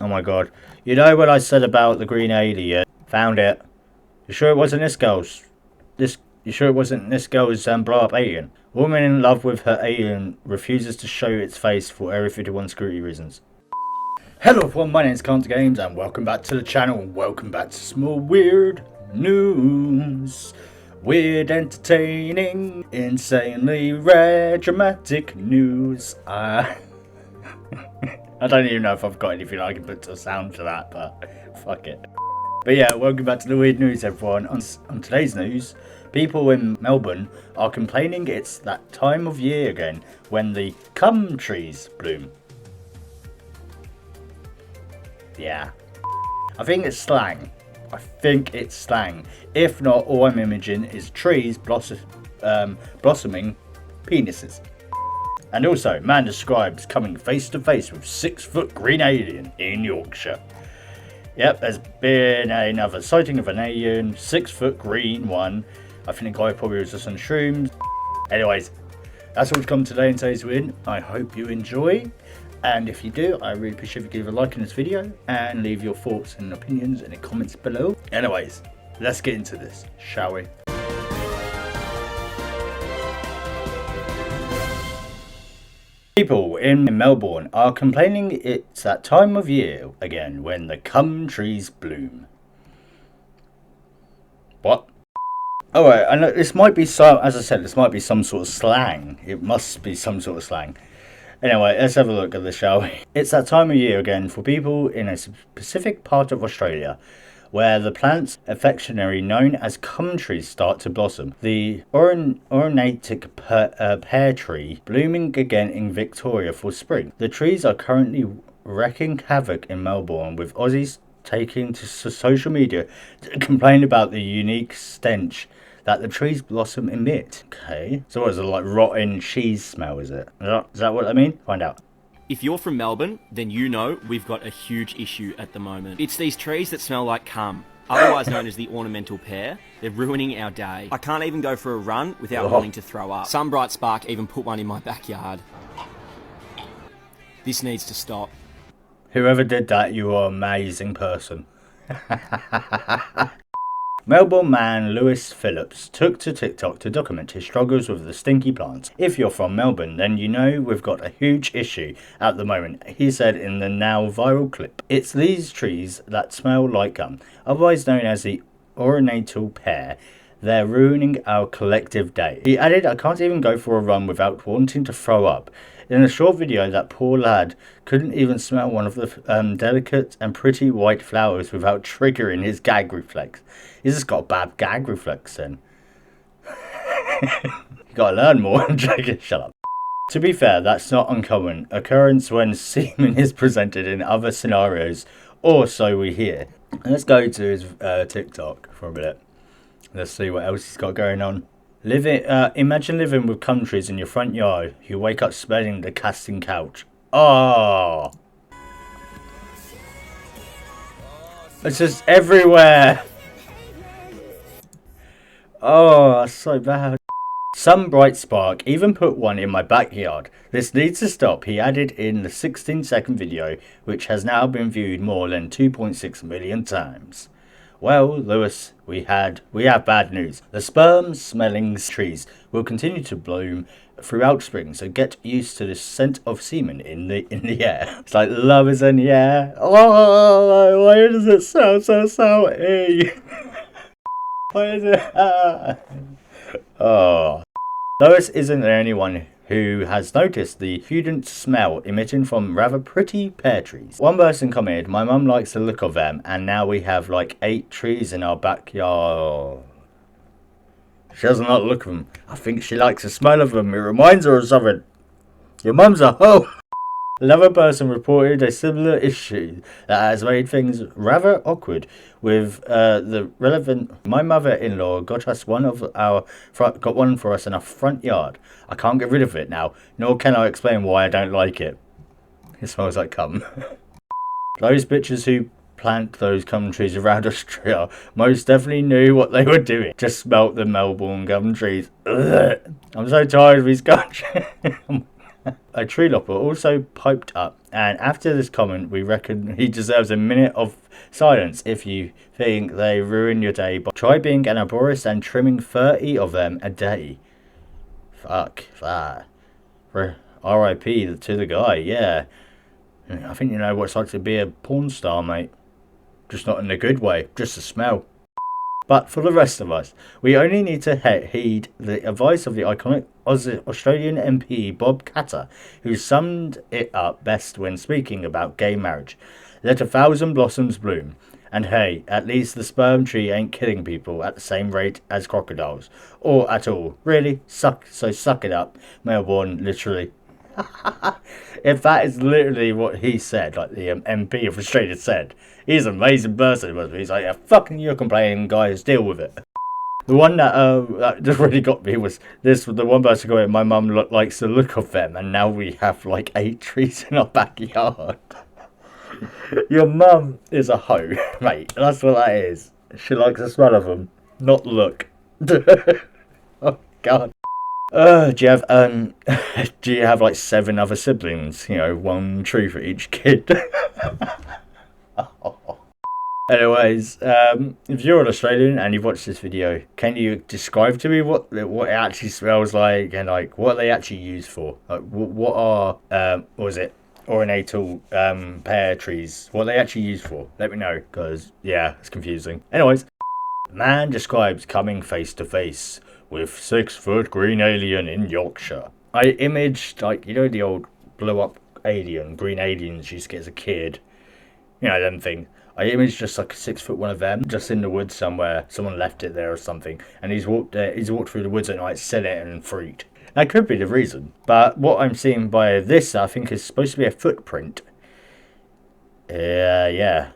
Oh my god. You know what I said about the green alien? Found it. You sure it wasn't this girl's? You sure it wasn't this girl's blow up alien? Woman in love with her alien refuses to show its face for Area 51 security reasons. Hello everyone, my name is CantDoGames and welcome back to the channel and welcome back to some more weird news. Weird, entertaining, insanely rare, dramatic news. I don't even know if I've got anything I can put to sound to that, but fuck it. But yeah, welcome back to the weird news everyone. On today's news, people in Melbourne are complaining it's that time of year again when the cum trees bloom. Yeah. I think it's slang. If not, all I'm imagining is trees blossoming penises. And also, man describes coming face to face with 6-foot green alien in Yorkshire. Yep, there's been another sighting of an alien, 6-foot green one. I think the guy probably was just on shrooms. Anyways, that's all to come today in today's win. I hope you enjoy. And if you do, I really appreciate if you give a like in this video and leave your thoughts and opinions in the comments below. Anyways, let's get into this, shall we? People in Melbourne are complaining it's that time of year again when the cum trees bloom. What? Alright, I know this might be some, as I said, this might be some sort of slang. It must be some sort of slang. Anyway, let's have a look at this, shall we? It's that time of year again for people in a specific part of Australia where the plants affectionately known as cum trees start to blossom. The ornate pear tree blooming again in Victoria for spring. The trees are currently wreaking havoc in Melbourne, with Aussies taking to social media to complain about the unique stench that the trees blossom emit. Okay, so what is it, like rotten cheese smell, is it? Is that what I mean? Find out. If you're from Melbourne, then you know we've got a huge issue at the moment. It's these trees that smell like cum, otherwise known as the ornamental pear. They're ruining our day. I can't even go for a run without wanting to throw up. Some bright spark even put one in my backyard. This needs to stop. Whoever did that, you are an amazing person. Melbourne man Lewis Phillips took to TikTok to document his struggles with the stinky plants. If you're from Melbourne, then you know we've got a huge issue at the moment, he said in the now viral clip. It's these trees that smell like gum, otherwise known as the ornamental pear. They're ruining our collective day. He added, I can't even go for a run without wanting to throw up. In a short video, that poor lad couldn't even smell one of the delicate and pretty white flowers without triggering his gag reflex. He's just got a bad gag reflex then. You gotta learn more. Shut up. To be fair, that's not uncommon occurrence when semen is presented in other scenarios, or so we hear. Let's go to his TikTok for a minute. Let's see what else he's got going on. Imagine living with cum trees in your front yard. You wake up smelling the casting couch. Oh, it's just everywhere. Oh, that's so bad. Some bright spark even put one in my backyard. This needs to stop, he added in the 16-second video, which has now been viewed more than 2.6 million times. Well, Lewis, we have bad news. The sperm-smelling trees will continue to bloom throughout spring, so get used to the scent of semen in the air. It's like love is in the air. Oh, why does it sound so salty? Why is it? Oh. Lewis isn't the only one who has noticed the pungent smell emitting from rather pretty pear trees. One person commented, my mum likes the look of them, and now we have like 8 trees in our backyard. She doesn't like the look of them. I think she likes the smell of them. It reminds her of something. Your mum's a hoe. Another person reported a similar issue that has made things rather awkward with the relevant. My mother-in-law got one for us in our front yard. I can't get rid of it now, nor can I explain why I don't like it. It smells like cum. Those bitches who plant those cum trees around Australia most definitely knew what they were doing. Just smelt the Melbourne gum trees. Ugh. I'm so tired of these countries. a tree lopper also piped up, and after this comment, we reckon he deserves a minute of silence. If you think they ruin your day, try being an arborist and trimming 30 of them a day. Fuck that. R.I.P. to the guy, yeah. I think you know what it's like to be a porn star, mate. Just not in a good way, just the smell. But for the rest of us, we only need to heed the advice of the iconic Australian MP Bob Catter, who summed it up best when speaking about gay marriage. Let 1,000 blossoms bloom. And hey, at least the sperm tree ain't killing people at the same rate as crocodiles. Or at all. Really? Suck it up, Melbourne, literally. If that is literally what he said, like the MP of Australia said, he's an amazing person. He's like, yeah, fucking you're complaining, guys, deal with it. The one that just really got me was this. The one person going, my mum likes the look of them, and now we have like 8 trees in our backyard. Your mum is a hoe, mate. That's what that is. She likes the smell of them, not the look. Oh God. Do you have like 7 other siblings? You know, 1 tree for each kid. Anyways, if you're an Australian and you've watched this video, can you describe to me what it actually smells like and like what they actually use for? Like, what are what was it? Ornamental pear trees? What they actually use for? Let me know, because yeah, it's confusing. Anyways, man describes coming face to face with 6-foot green alien in Yorkshire. I imaged, like, you know, the old blow up alien, green aliens you used to get as a kid. You know, them things. I imaged just like a 6-foot one of them, just in the woods somewhere. Someone left it there or something, and he's walked through the woods at night, seen it, and freaked. That could be the reason. But what I'm seeing by this, I think, is supposed to be a footprint. Yeah.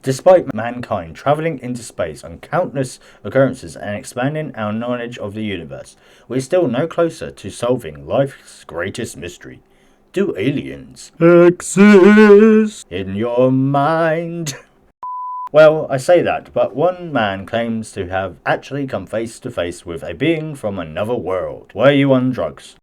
Despite mankind travelling into space on countless occurrences and expanding our knowledge of the universe, we're still no closer to solving life's greatest mystery. Do aliens exist in your mind? Well, I say that, but one man claims to have actually come face to face with a being from another world. Were you on drugs?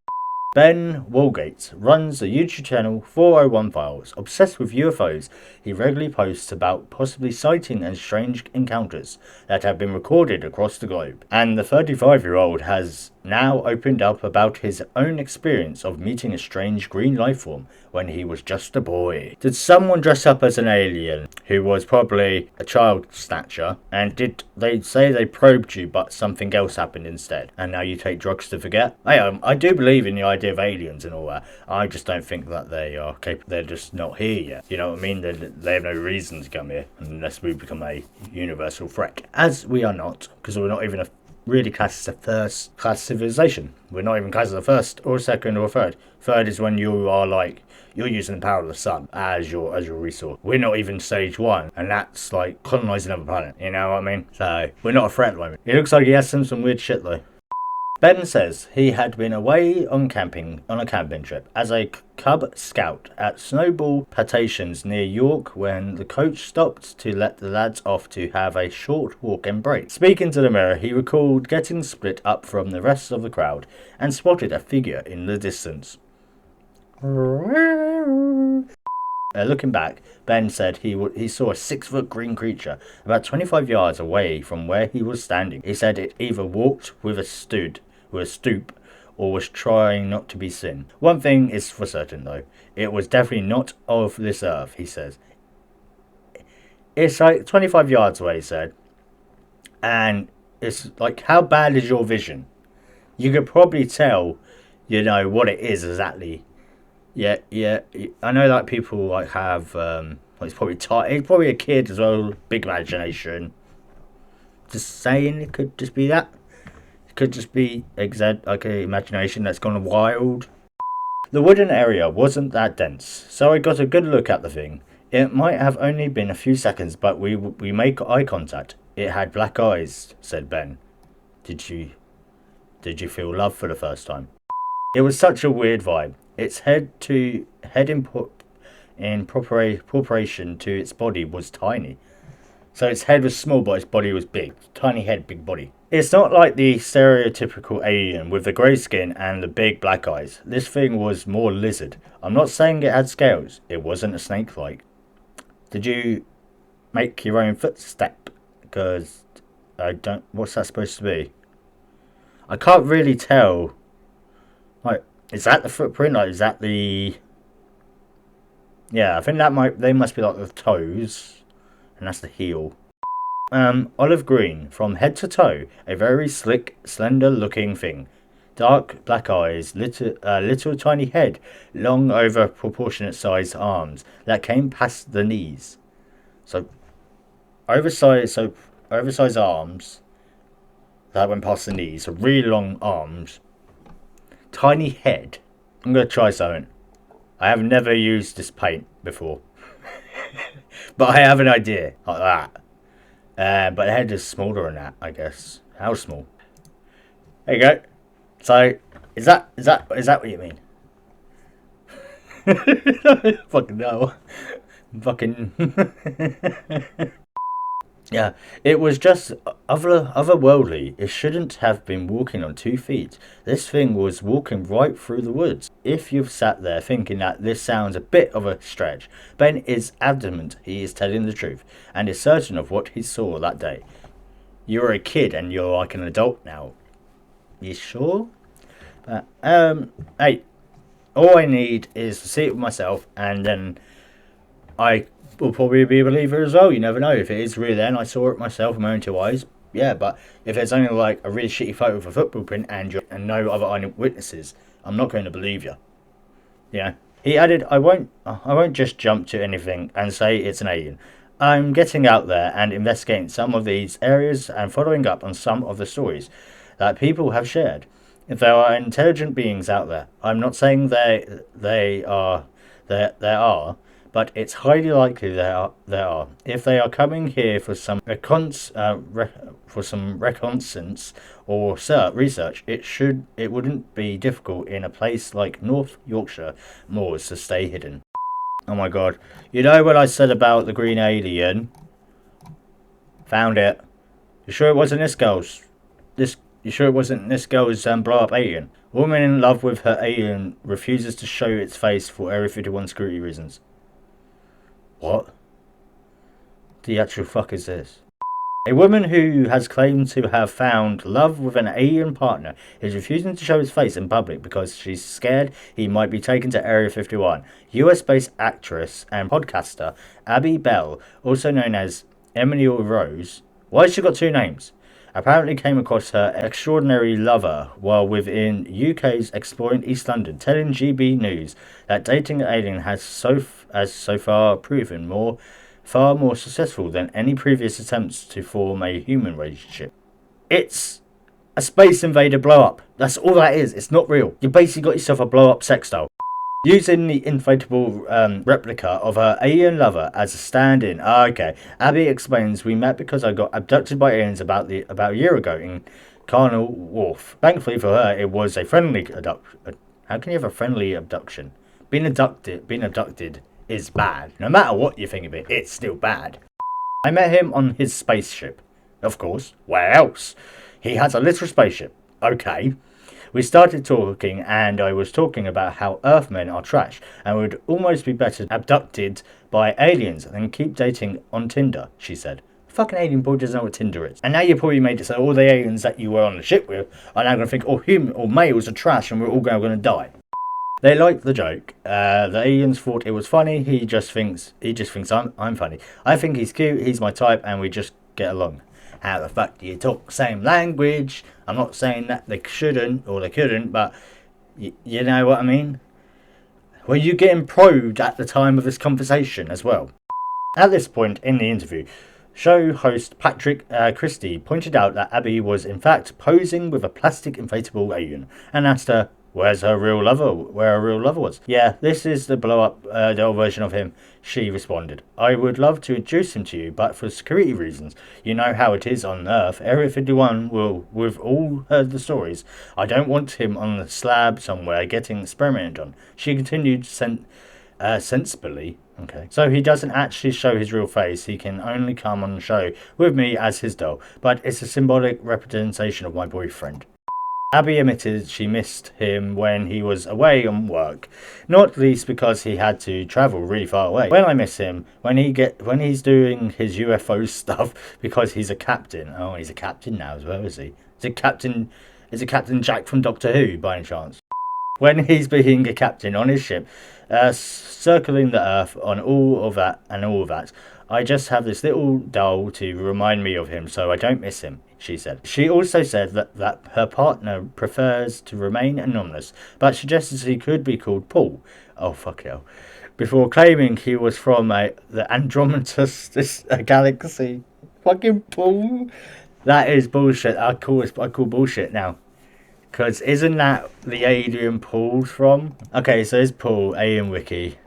Ben Walgate runs the YouTube channel 401 Files. Obsessed with UFOs, he regularly posts about possibly sighting and strange encounters that have been recorded across the globe. And the 35-year-old has now opened up about his own experience of meeting a strange green life form when he was just a boy. Did someone dress up as an alien who was probably a child snatcher, and did they say they probed you but something else happened instead, and now you take drugs to forget? I do believe in the idea of aliens and all that. I just don't think that they are capable. They're just not here yet. You know what I mean? They have no reason to come here unless we become a universal threat. As we are not, because we're not even really classed as a first class civilization. We're not even classed as a first or a second or a third. Third is when you are like, you're using the power of the sun as your resource. We're not even stage 1, and that's like colonizing another planet. You know what I mean? So we're not a threat at the moment. It looks like he has some weird shit though. Ben says he had been away on a camping trip as a Cub Scout at Snowball Plantations near York when the coach stopped to let the lads off to have a short walk and break. Speaking to the mirror, he recalled getting split up from the rest of the crowd and spotted a figure in the distance. Looking back, Ben said he saw a 6-foot green creature about 25 yards away from where he was standing. He said it either walked with a stoop, or was trying not to be seen. One thing is for certain though, it was definitely not of this earth, he says. It's like 25 yards away, he said. And it's like, how bad is your vision? You could probably tell, you know, what it is exactly. Yeah. I know that people like have, it's probably a kid as well, big imagination. Just saying, it could just be that. Could just be like an imagination that's gone wild. The wooden area wasn't that dense, so I got a good look at the thing. It might have only been a few seconds, but we make eye contact. It had black eyes, said Ben. Did you feel love for the first time? It was such a weird vibe. Its head in proportion to its body was tiny. So its head was small, but its body was big. Tiny head, big body. It's not like the stereotypical alien with the grey skin and the big black eyes. This thing was more lizard. I'm not saying it had scales. It wasn't a snake-like. Did you make your own footstep? Because I don't... What's that supposed to be? I can't really tell. Like, is that the footprint? Like, is that the... Yeah, I think that might... They must be like the toes. And that's the heel. Olive green, from head to toe. A very slick, slender-looking thing. Dark black eyes, little tiny head, long over proportionate sized arms that came past the knees. So oversized arms that went past the knees. So really long arms, tiny head. I'm gonna try something. I have never used this paint before, but I have an idea like that. But the head is smaller than that, I guess. How small? There you go. So, is that what you mean? Fucking no. Fucking... Yeah, it was just otherworldly. It shouldn't have been walking on 2 feet. This thing was walking right through the woods. If you've sat there thinking that this sounds a bit of a stretch, Ben is adamant he is telling the truth and is certain of what he saw that day. You're a kid and you're like an adult now. You sure? Hey, all I need is to see it with myself, and then I will probably be a believer as well. You never know. If it is real then, I saw it myself with my own 2 eyes. Yeah, but if it's only like a really shitty photo of a football print and no other eyewitnesses, I'm not going to believe you. Yeah. He added, I won't just jump to anything and say it's an alien. I'm getting out there and investigating some of these areas and following up on some of the stories that people have shared. If there are intelligent beings out there, I'm not saying there are, but it's highly likely there are. If they are coming here for some reconnaissance or research, it wouldn't be difficult in a place like North Yorkshire moors to stay hidden. Oh my god! You know what I said about the green alien? Found it. You sure it wasn't this girl's? You sure it wasn't this girl's blow up alien? Woman in love with her alien refuses to show its face for Area 51 security reasons. What the actual fuck is this? A woman who has claimed to have found love with an alien partner is refusing to show his face in public because she's scared he might be taken to Area 51. US-based actress and podcaster Abby Bell, also known as Emily Rose, why has she got 2 names? Apparently came across her extraordinary lover while within UK's exploring East London, telling GB News that dating an alien has so far proven far more successful than any previous attempts to form a human relationship. It's a Space Invader blow-up. That's all that is. It's not real. You basically got yourself a blow-up sex doll. Using the inflatable replica of her alien lover as a stand-in. Okay. Abby explains, we met because I got abducted by aliens about a year ago in Canary Wharf. Thankfully for her, it was a friendly abduction. How can you have a friendly abduction? Being abducted is bad. No matter what you think of it, it's still bad. I met him on his spaceship. Of course. Where else? He has a little spaceship. Okay. We started talking and I was talking about how Earthmen are trash and would almost be better abducted by aliens than keep dating on Tinder, she said. Fucking alien boy doesn't know what Tinder is. And now you probably made it so all the aliens that you were on the ship with are now going to think, oh, males are trash and we're all going to die. They liked the joke. The aliens thought it was funny. He just thinks I'm funny. I think he's cute. He's my type, and we just get along. How the fuck do you talk same language? I'm not saying that they shouldn't or they couldn't, but you know what I mean. Were you getting probed at the time of this conversation as well? At this point in the interview, show host Patrick Christie pointed out that Abby was in fact posing with a plastic inflatable alien and asked her, where her real lover was. Yeah, this is the blow-up doll version of him, she responded. I would love to introduce him to you, but for security reasons, you know how it is on Earth. Area 51 we've all heard the stories. I don't want him on the slab somewhere getting experimented on. She continued Sensibly. Okay. So he doesn't actually show his real face. He can only come on the show with me as his doll. But it's a symbolic representation of my boyfriend. Abby admitted she missed him when he was away on work, not least because he had to travel really far away. When I miss him, when he's doing his UFO stuff because he's a captain. Oh, he's a captain now as well, is he? Is it Captain Jack from Doctor Who by any chance? When he's being a captain on his ship, circling the Earth on all of that, I just have this little doll to remind me of him, so I don't miss him, she said. She also said that her partner prefers to remain anonymous, but suggested he could be called Paul. Oh, fuck hell. Before claiming he was from the Andromeda galaxy. Fucking Paul. That is bullshit. I call bullshit now. Because isn't that the alien Paul's from? Okay, so it's Paul, Alien Wiki.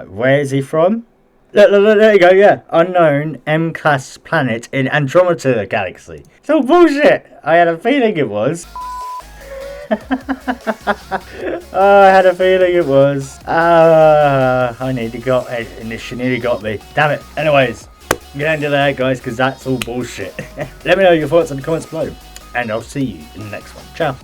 Where is he from? Look, there you go, yeah. Unknown M-class planet in Andromeda galaxy. It's all bullshit. I had a feeling it was. I had a feeling it was. I nearly got it, and she nearly got me. Damn it. Anyways, get into there, guys, because that's all bullshit. Let me know your thoughts in the comments below, and I'll see you in the next one. Ciao.